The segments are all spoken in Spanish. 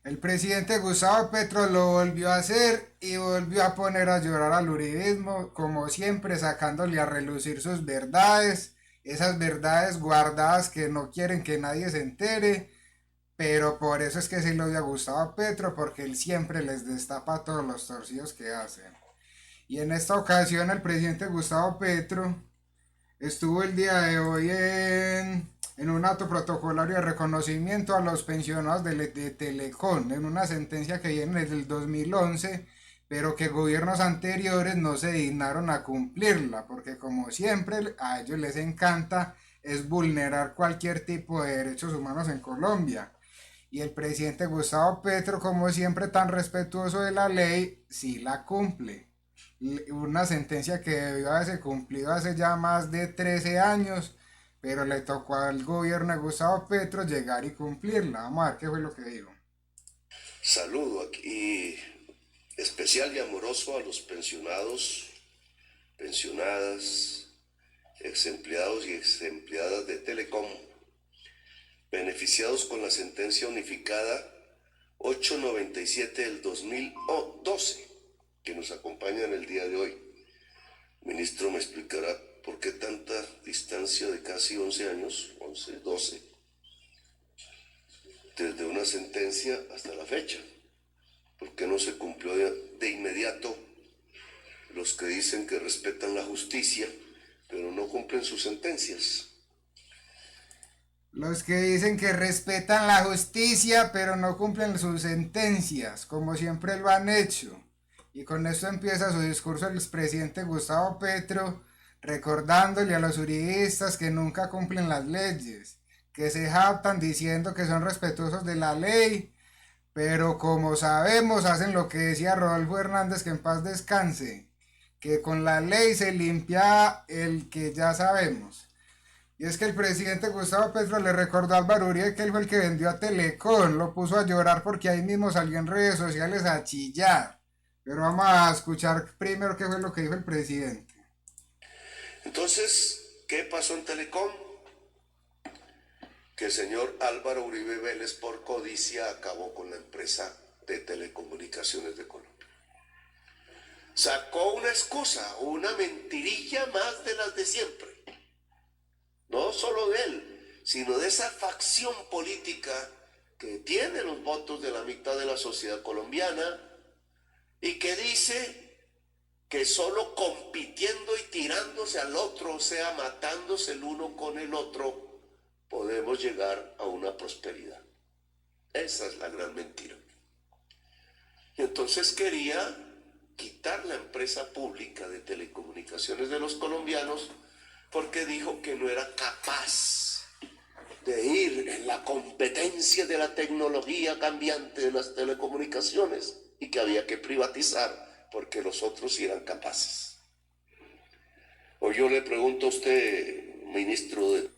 El presidente Gustavo Petro lo volvió a hacer y volvió a poner a llorar al uribismo, como siempre sacándole a relucir sus verdades, esas verdades guardadas que no quieren que nadie se entere, pero por eso es que sí lo odia Gustavo Petro, porque él siempre les destapa todos los torcidos que hacen. Y en esta ocasión el presidente Gustavo Petro estuvo el día de hoy en un acto protocolario de reconocimiento a los pensionados de Telecom, en una sentencia que viene desde el 2011, pero que gobiernos anteriores no se dignaron a cumplirla, porque como siempre a ellos les encanta es vulnerar cualquier tipo de derechos humanos en Colombia. Y el presidente Gustavo Petro, como siempre tan respetuoso de la ley, sí la cumple. Una sentencia que debió haberse cumplido hace ya más de 13 años, pero le tocó al gobierno de Gustavo Petro llegar y cumplirla. Vamos a ver qué fue lo que dijo. Saludo aquí especial y amoroso a los pensionados, pensionadas, ex empleados y ex empleadas de Telecom, beneficiados con la sentencia unificada 897 del 2012, que nos acompaña en el día de hoy. El ministro me explicará por qué tanta distancia de casi 11 años, 11, 12, desde una sentencia hasta la fecha. ¿Por qué no se cumplió de inmediato? Los que dicen que respetan la justicia, pero no cumplen sus sentencias. Los que dicen que respetan la justicia, pero no cumplen sus sentencias, como siempre lo han hecho. Y con esto empieza su discurso el expresidente Gustavo Petro, recordándole a los uribistas que nunca cumplen las leyes, que se jactan diciendo que son respetuosos de la ley, pero como sabemos hacen lo que decía Rodolfo Hernández, que en paz descanse, que con la ley se limpia el que ya sabemos. Y es que el presidente Gustavo Petro le recordó a Álvaro Uribe que él fue el que vendió a Telecom, lo puso a llorar porque ahí mismo salió en redes sociales a chillar. Pero vamos a escuchar primero qué fue lo que dijo el presidente. Entonces, ¿qué pasó en Telecom? Que el señor Álvaro Uribe Vélez por codicia acabó con la empresa de telecomunicaciones de Colombia. Sacó una excusa, una mentirilla más de las de siempre. No solo de él, sino de esa facción política que tiene los votos de la mitad de la sociedad colombiana y que dice que solo compitiendo y tirándose al otro, o sea, matándose el uno con el otro, podemos llegar a una prosperidad. Esa es la gran mentira. Y entonces quería quitar la empresa pública de telecomunicaciones de los colombianos porque dijo que no era capaz de ir en la competencia de la tecnología cambiante de las telecomunicaciones y que había que privatizar porque los otros sí eran capaces. O yo le pregunto a usted, ministro de...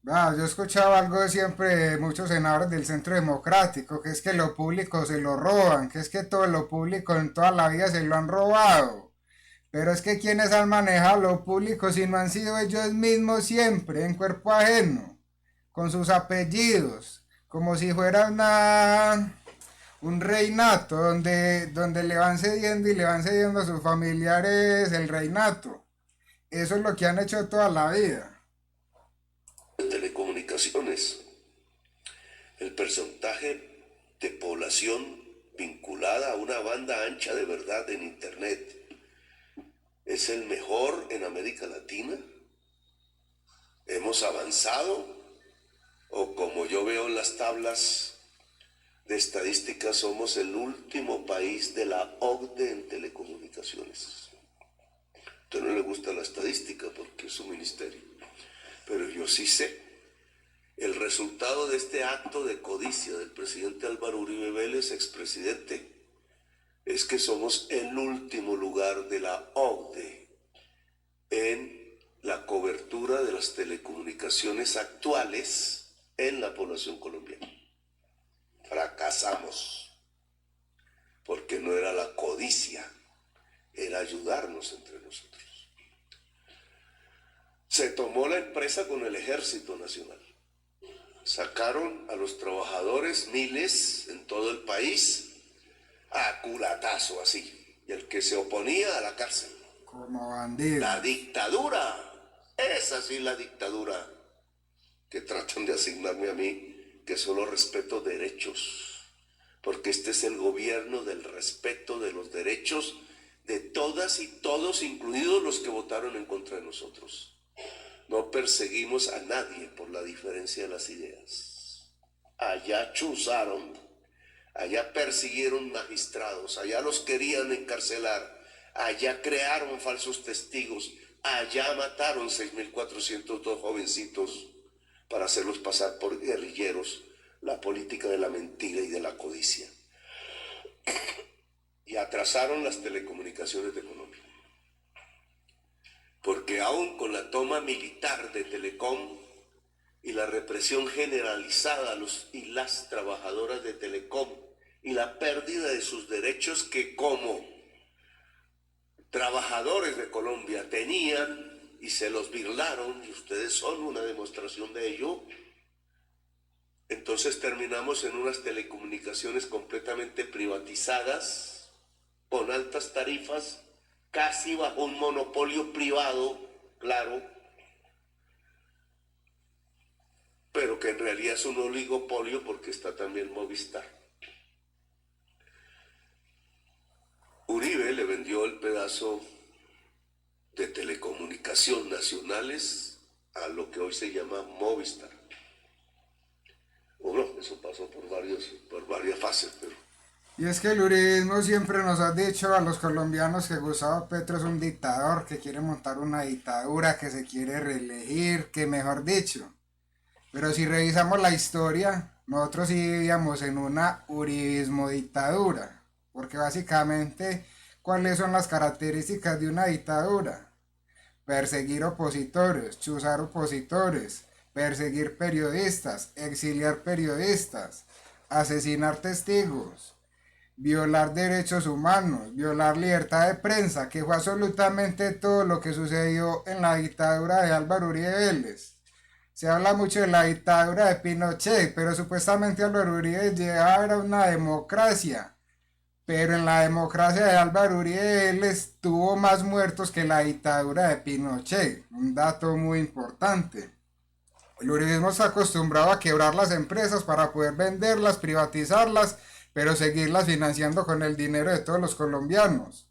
Yo he escuchado algo de siempre de muchos senadores del Centro Democrático, que es que lo público se lo roban, que es que todo lo público en toda la vida se lo han robado. Pero es que quienes han manejado lo público si no han sido ellos mismos siempre, en cuerpo ajeno, con sus apellidos, como si fuera un reinato donde le van cediendo y le van cediendo a sus familiares el reinato. Eso es lo que han hecho toda la vida. telecomunicaciones. El porcentaje de población vinculada a una banda ancha de verdad en Internet es el mejor en América Latina. Hemos avanzado, o como yo veo en las tablas de estadísticas, somos el último país de la OCDE en telecomunicaciones. A usted no le gusta la estadística porque es su ministerio, pero yo sí sé. El resultado de este acto de codicia del presidente Álvaro Uribe Vélez, expresidente, es que somos el último lugar de la OCDE en la cobertura de las telecomunicaciones actuales en la población colombiana. Fracasamos, porque no era la codicia, era ayudarnos entre nosotros. Se tomó la empresa con el Ejército Nacional. sacaron a los trabajadores, miles en todo el país, a culatazo así, y el que se oponía a la cárcel. Como bandido. La dictadura, esa sí la dictadura que tratan de asignarme a mí, que solo respeto derechos, porque este es el gobierno del respeto de los derechos de todas y todos, incluidos los que votaron en contra de nosotros. No perseguimos a nadie por la diferencia de las ideas. Allá chuzaron, allá persiguieron magistrados, allá los querían encarcelar, allá crearon falsos testigos, allá mataron 6.402 jovencitos para hacerlos pasar por guerrilleros, la política de la mentira y de la codicia. Y atrasaron las telecomunicaciones de Colombia. Porque aún con la toma militar de Telecom y la represión generalizada a los y las trabajadoras de Telecom y la pérdida de sus derechos que como trabajadores de Colombia tenían y se los birlaron, y ustedes son una demostración de ello, entonces terminamos en unas telecomunicaciones completamente privatizadas, con altas tarifas, casi bajo un monopolio privado, claro, pero que en realidad es un oligopolio porque está también Movistar. Uribe le vendió el pedazo de telecomunicación nacionales a lo que hoy se llama Movistar. Bueno, eso pasó por varias fases, pero... Y es que el uribismo siempre nos ha dicho a los colombianos que Gustavo Petro es un dictador, que quiere montar una dictadura, que se quiere reelegir, que mejor dicho. Pero si revisamos la historia, nosotros sí vivíamos en una uribismo dictadura. Porque básicamente, ¿cuáles son las características de una dictadura? Perseguir opositores, chuzar opositores, perseguir periodistas, exiliar periodistas, asesinar testigos, violar derechos humanos, violar libertad de prensa, que fue absolutamente todo lo que sucedió en la dictadura de Álvaro Uribe Vélez. Se habla mucho de la dictadura de Pinochet, pero supuestamente Álvaro Uribe llevaba a una democracia. Pero en la democracia de Álvaro Uribe Vélez tuvo más muertos que la dictadura de Pinochet. Un dato muy importante. El uribismo está acostumbrado a quebrar las empresas para poder venderlas, privatizarlas, pero seguirlas financiando con el dinero de todos los colombianos.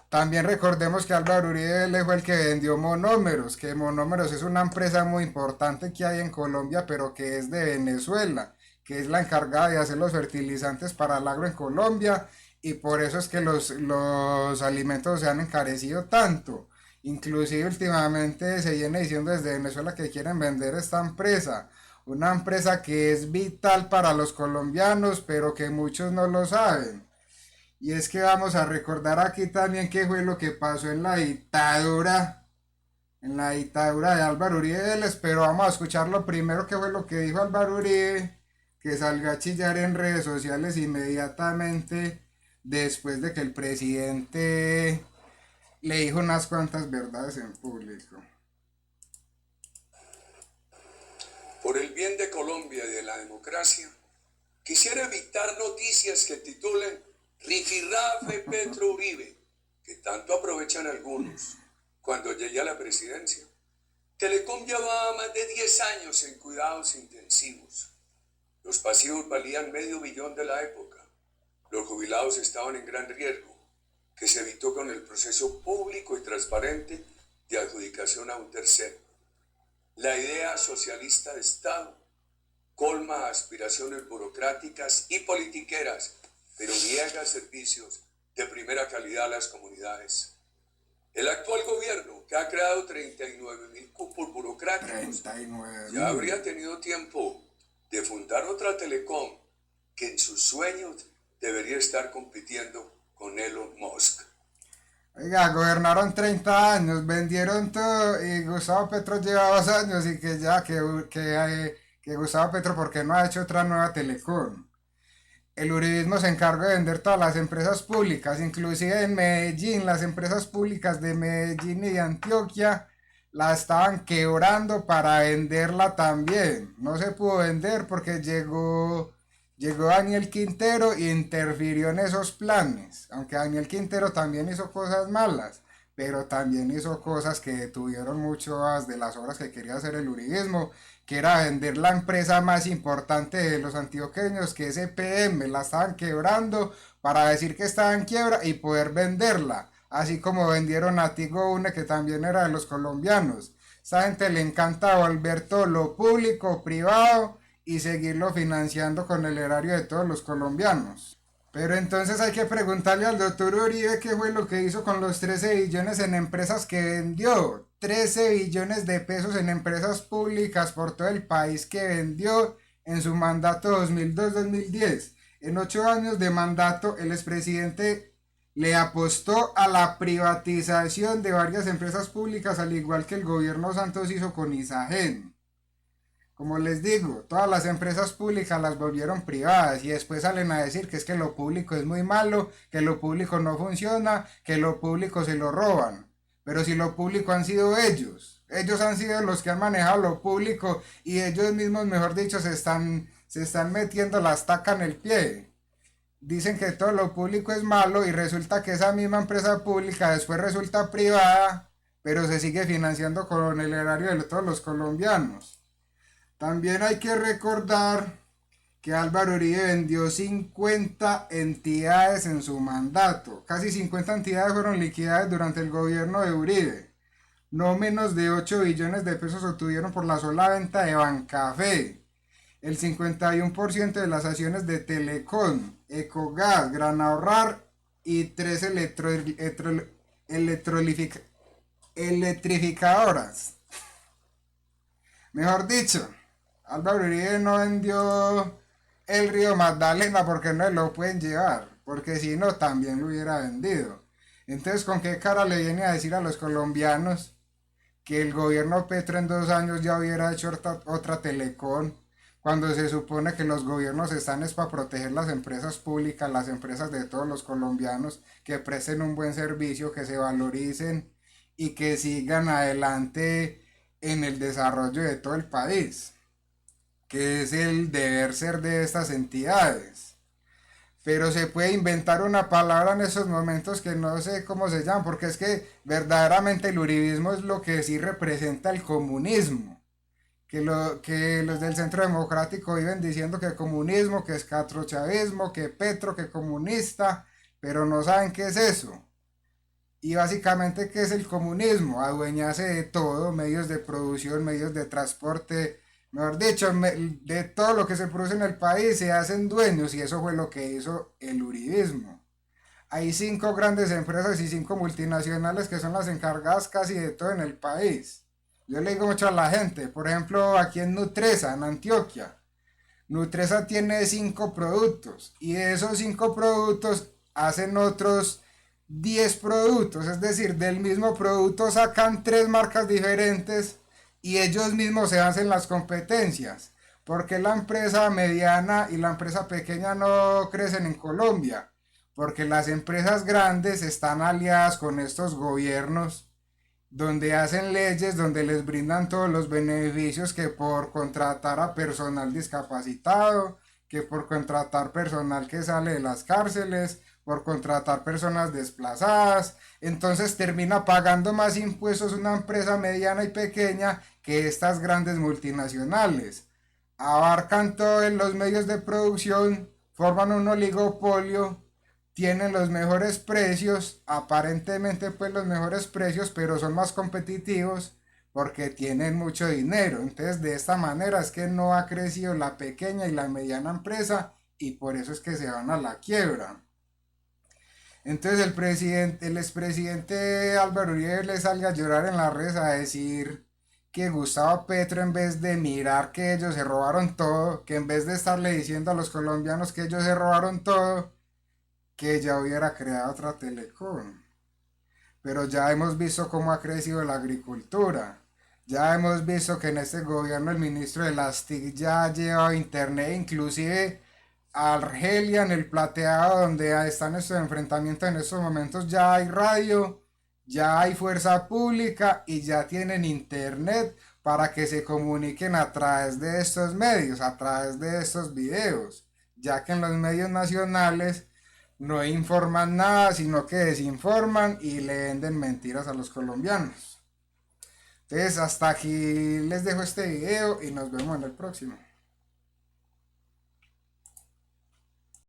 También recordemos que Álvaro Uribe Vélez fue el que vendió Monómeros, que Monómeros es una empresa muy importante que hay en Colombia, pero que es de Venezuela, que es la encargada de hacer los fertilizantes para el agro en Colombia, y por eso es que los alimentos se han encarecido tanto. Inclusive últimamente se viene diciendo desde Venezuela que quieren vender esta empresa, una empresa que es vital para los colombianos, pero que muchos no lo saben. Y es que vamos a recordar aquí también qué fue lo que pasó en la dictadura de Álvaro Uribe Vélez, pero vamos a escuchar lo primero que fue lo que dijo Álvaro Uribe, que salió a chillar en redes sociales inmediatamente después de que el presidente le dijo unas cuantas verdades en público. Por el bien de Colombia y de la democracia, quisiera evitar noticias que titulen Rifirrafe Petro Uribe, que tanto aprovechan algunos cuando llegue a la presidencia. Telecom llevaba más de 10 años en cuidados intensivos. Los pasivos valían $500 millones de la época. Los jubilados estaban en gran riesgo, que se evitó con el proceso público y transparente de adjudicación a un tercero. La idea socialista de Estado colma aspiraciones burocráticas y politiqueras, pero niega servicios de primera calidad a las comunidades. El actual gobierno, que ha creado 39.000 cupos burocráticos, 39.000. ya habría tenido tiempo de fundar otra Telecom que en sus sueños debería estar compitiendo con Elon Musk. Oiga, gobernaron 30 años, vendieron todo y Gustavo Petro lleva 2 años y que ya, que Gustavo Petro, ¿por qué no ha hecho otra nueva Telecom? El uribismo se encarga de vender todas las empresas públicas, inclusive en Medellín, las empresas públicas de Medellín y de Antioquia la estaban quebrando para venderla también. No se pudo vender porque llegó Daniel Quintero y interfirió en esos planes. Aunque Daniel Quintero también hizo cosas malas, pero también hizo cosas que detuvieron muchas de las obras que quería hacer el uribismo, que era vender la empresa más importante de los antioqueños, que es EPM. La estaban quebrando para decir que estaba en quiebra y poder venderla, así como vendieron a Tigo Une, que también era de los colombianos. Esa gente le encanta volver todo lo público privado y seguirlo financiando con el erario de todos los colombianos. Pero entonces hay que preguntarle al doctor Uribe qué fue lo que hizo con los 13 billones en empresas que vendió. 13 billones de pesos en empresas públicas por todo el país que vendió en su mandato 2002-2010. En 8 años de mandato, el expresidente le apostó a la privatización de varias empresas públicas, al igual que el gobierno Santos hizo con Isagen. Como les digo, todas las empresas públicas las volvieron privadas y después salen a decir que es que lo público es muy malo, que lo público no funciona, que lo público se lo roban. Pero si lo público han sido ellos han sido los que han manejado lo público y ellos mismos, mejor dicho, se están metiendo la estaca en el pie. Dicen que todo lo público es malo y resulta que esa misma empresa pública después resulta privada, pero se sigue financiando con el erario de todos los colombianos. También hay que recordar que Álvaro Uribe vendió 50 entidades en su mandato. Casi 50 entidades fueron liquidadas durante el gobierno de Uribe. No menos de 8 billones de pesos obtuvieron por la sola venta de Bancafé. El 51% de las acciones de Telecom, Ecogas, Gran Ahorrar y 3 electrificadoras. Mejor dicho, Álvaro Uribe no vendió el río Magdalena porque no lo pueden llevar, porque si no también lo hubiera vendido. Entonces, ¿con qué cara le viene a decir a los colombianos que el gobierno Petro en 2 años ya hubiera hecho otra Telecom, cuando se supone que los gobiernos están es para proteger las empresas públicas, las empresas de todos los colombianos, que presten un buen servicio, que se valoricen y que sigan adelante en el desarrollo de todo el país, que es el deber ser de estas entidades? Pero se puede inventar una palabra en esos momentos que no sé cómo se llama, porque es que verdaderamente el uribismo es lo que sí representa el comunismo. Que los del Centro Democrático viven diciendo que comunismo, que es catrochavismo, que Petro, que comunista, pero no saben qué es eso. Y básicamente, ¿qué es el comunismo? Adueñarse de todo, medios de producción, medios de transporte, mejor dicho, de todo lo que se produce en el país se hacen dueños, y eso fue lo que hizo el uribismo. Hay 5 grandes empresas y 5 multinacionales que son las encargadas casi de todo en el país. Yo le digo mucho a la gente, por ejemplo, aquí en Nutresa, en Antioquia. Nutresa tiene 5 productos y de esos 5 productos hacen otros 10 productos, es decir, del mismo producto sacan 3 marcas diferentes y ellos mismos se hacen las competencias. ¿Por qué la empresa mediana y la empresa pequeña no crecen en Colombia? Porque las empresas grandes están aliadas con estos gobiernos donde hacen leyes, donde les brindan todos los beneficios, que por contratar a personal discapacitado, que por contratar personal que sale de las cárceles, por contratar personas desplazadas. Entonces termina pagando más impuestos una empresa mediana y pequeña que estas grandes multinacionales. Abarcan todos los medios de producción, forman un oligopolio, tienen los mejores precios, aparentemente pues los mejores precios, pero son más competitivos porque tienen mucho dinero. Entonces de esta manera es que no ha crecido la pequeña y la mediana empresa y por eso es que se van a la quiebra. Entonces el expresidente Álvaro Uribe le sale a llorar en las redes a decir que Gustavo Petro, en vez de mirar que ellos se robaron todo, que en vez de estarle diciendo a los colombianos que ellos se robaron todo, que ya hubiera creado otra Telecom. Pero ya hemos visto cómo ha crecido la agricultura. Ya hemos visto que en este gobierno el ministro de las TIC ya ha llevado internet, inclusive a Argelia, en el plateado donde están estos enfrentamientos en estos momentos, ya hay radio, ya hay fuerza pública y ya tienen internet para que se comuniquen a través de estos medios, a través de estos videos, ya que en los medios nacionales no informan nada, sino que desinforman y le venden mentiras a los colombianos. Entonces, hasta aquí les dejo este video y nos vemos en el próximo.